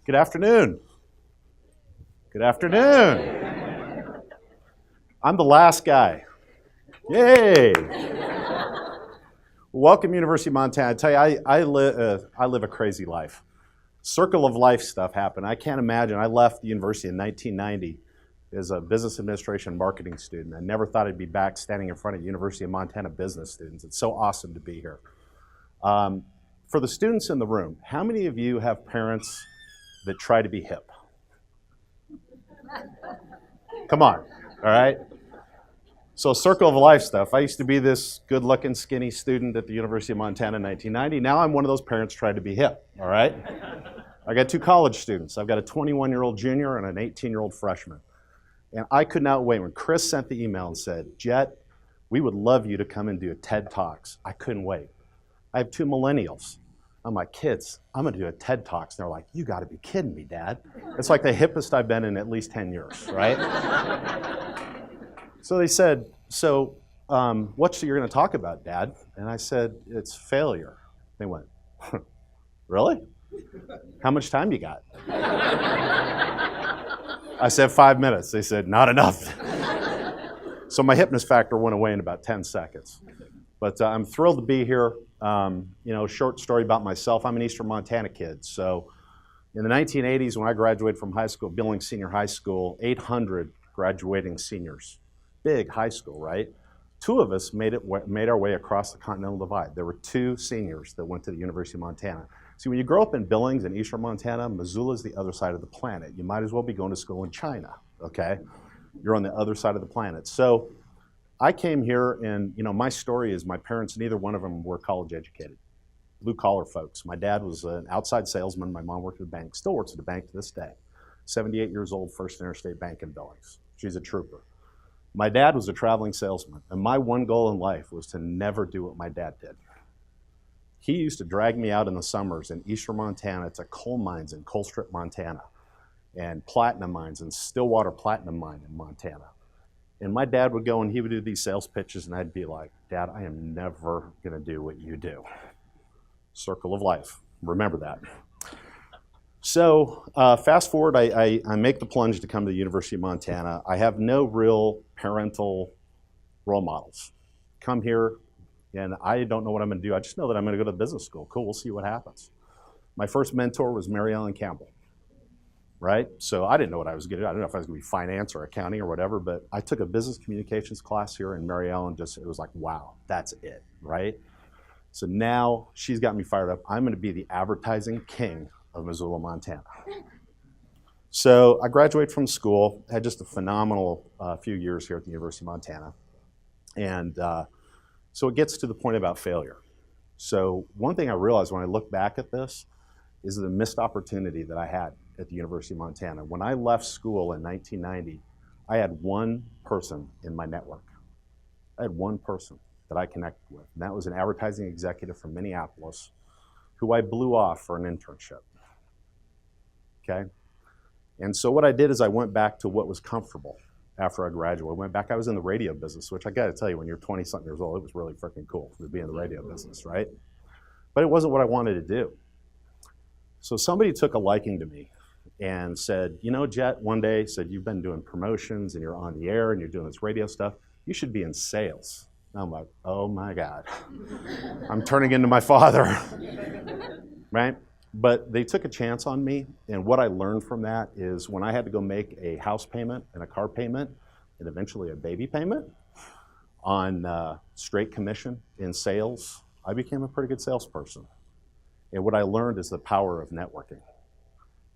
Good afternoon. Good afternoon. I'm the last guy. Yay. Welcome, University of Montana. I tell you, I live a crazy life. Circle of life stuff happened. I can't imagine. I left the university in 1990 as a business administration marketing student. I never thought I'd be back standing in front of University of Montana business students. It's so awesome to be here. For the students in the room, how many of you have parents that try to be hip? Come on, all right? So circle of life stuff. I used to be this good-looking, skinny student at the University of Montana in 1990. Now I'm one of those parents trying to be hip, all right? I got two college students. I've got a 21-year-old junior and an 18-year-old freshman. And I could not wait when Chris sent the email and said, Jet, we would love you to come and do a TED Talks. I couldn't wait. I have two millennials. I'm like, kids, I'm gonna do a TED Talks. And they're like, you gotta be kidding me, Dad. It's like the hippest I've been in at least 10 years, right? So they said, so what's you're gonna talk about, Dad? And I said, it's failure. They went, really? How much time you got? I said 5 minutes. They said, not enough. So my hipness factor went away in about 10 seconds. But I'm thrilled to be here. Short story about myself. I'm an Eastern Montana kid. So in the 1980s, when I graduated from high school, Billings Senior High School, 800 graduating seniors. Big high school, right? Two of us made our way across the Continental Divide. There were two seniors that went to the University of Montana. See, when you grow up in Billings in Eastern Montana, Missoula is the other side of the planet. You might as well be going to school in China, okay? You're on the other side of the planet. So I came here and, my story is my parents, neither one of them were college educated. Blue collar folks. My dad was an outside salesman. My mom worked at a bank, still works at a bank to this day. 78 years old, First Interstate Bank in Billings. She's a trooper. My dad was a traveling salesman, and my one goal in life was to never do what my dad did. He used to drag me out in the summers in Eastern Montana to coal mines in Colstrip, Montana, and platinum mines and Stillwater Platinum Mine in Montana. And my dad would go and he would do these sales pitches, and I'd be like, Dad, I am never gonna do what you do. Circle of life, remember that. So fast forward, I make the plunge to come to the University of Montana. I have no real parental role models. Come here, and I don't know what I'm gonna do. I just know that I'm gonna go to business school. Cool, we'll see what happens. My first mentor was Mary Ellen Campbell, right? So I didn't know what I was gonna do. I didn't know if I was gonna be finance or accounting or whatever, but I took a business communications class here, and Mary Ellen it was like, wow, that's it, right? So now she's got me fired up. I'm gonna be the advertising king of Missoula, Montana. So I graduated from school, had just a phenomenal few years here at the University of Montana. And so it gets to the point about failure. So one thing I realized when I look back at this is the missed opportunity that I had at the University of Montana. When I left school in 1990, I had one person in my network. I had one person that I connected with, and that was an advertising executive from Minneapolis who I blew off for an internship. Okay? And so what I did is I went back to what was comfortable after I graduated. I went back, I was in the radio business, which I gotta tell you, when you're 20-something years old, it was really freaking cool to be in the radio business, right? But it wasn't what I wanted to do. So somebody took a liking to me and said, Jet, one day, said, you've been doing promotions and you're on the air and you're doing this radio stuff, you should be in sales. And I'm like, oh my God, I'm turning into my father, right? But they took a chance on me, and what I learned from that is when I had to go make a house payment and a car payment and eventually a baby payment on straight commission in sales, I became a pretty good salesperson. And what I learned is the power of networking.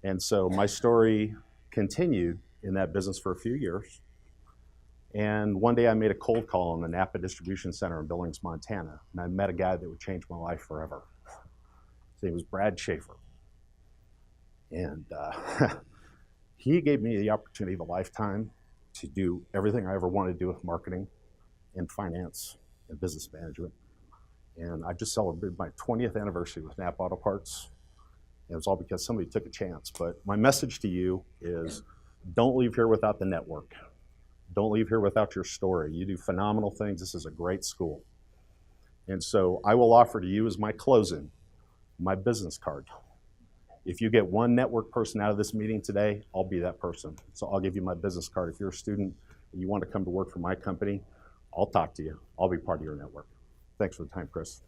And so my story continued in that business for a few years. And one day I made a cold call in the Napa Distribution Center in Billings, Montana, and I met a guy that would change my life forever. His name was Brad Schaefer. And he gave me the opportunity of a lifetime to do everything I ever wanted to do with marketing and finance and business management. And I just celebrated my 20th anniversary with Napa Auto Parts. And it was all because somebody took a chance. But my message to you is don't leave here without the network. Don't leave here without your story. You do phenomenal things. This is a great school. And so I will offer to you as my closing my business card. If you get one network person out of this meeting today, I'll be that person. So I'll give you my business card. If you're a student and you want to come to work for my company, I'll talk to you. I'll be part of your network. Thanks for the time, Chris.